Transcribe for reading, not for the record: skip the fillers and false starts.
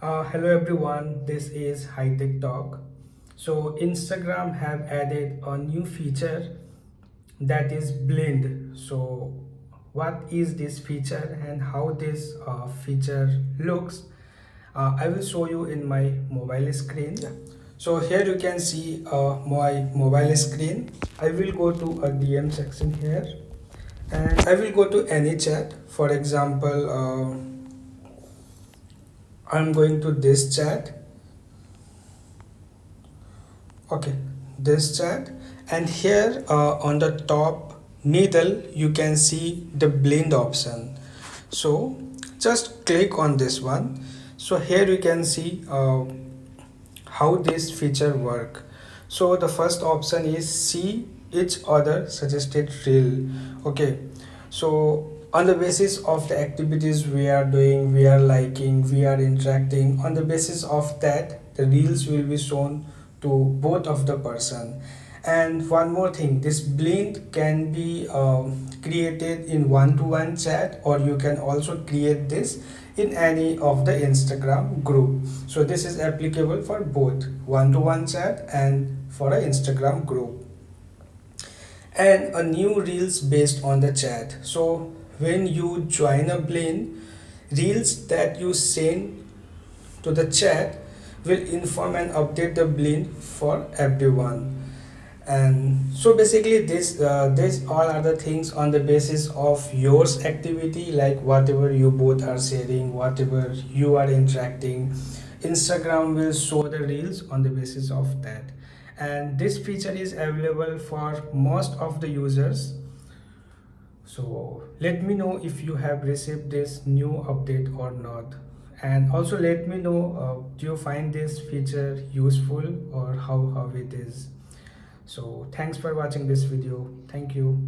Hello everyone, this is Hitechtalk. So Instagram have added a new feature that is blend. So what is this feature and how this feature looks? I will show you in my mobile screen. Yeah. So here you can see my mobile screen. I will go to a DM section here and I will go to any chat. For example, I'm going to this chat. Okay, this chat, and here on the top middle you can see the blend option. So just click on this one. So here you can see how this feature work. So the first option is see each other suggested reel. Okay, so on the basis of the activities we are doing, we are liking, we are interacting, on the basis of that the reels will be shown to both of the person. And one more thing, this blend can be created in one-to-one chat, or you can also create this in any of the Instagram group. So this is applicable for both one-to-one chat and for an Instagram group. And a new reels based on the chat. So when you join a blend, reels that you send to the chat will inform and update the blend for everyone. And so basically this all are the things on the basis of yours activity, like whatever you both are sharing, whatever you are interacting, Instagram will show the reels on the basis of that. And this feature is available for most of the users. So let me know if you have received this new update or not. And also let me know, do you find this feature useful, or how it is. So thanks for watching this video. Thank you.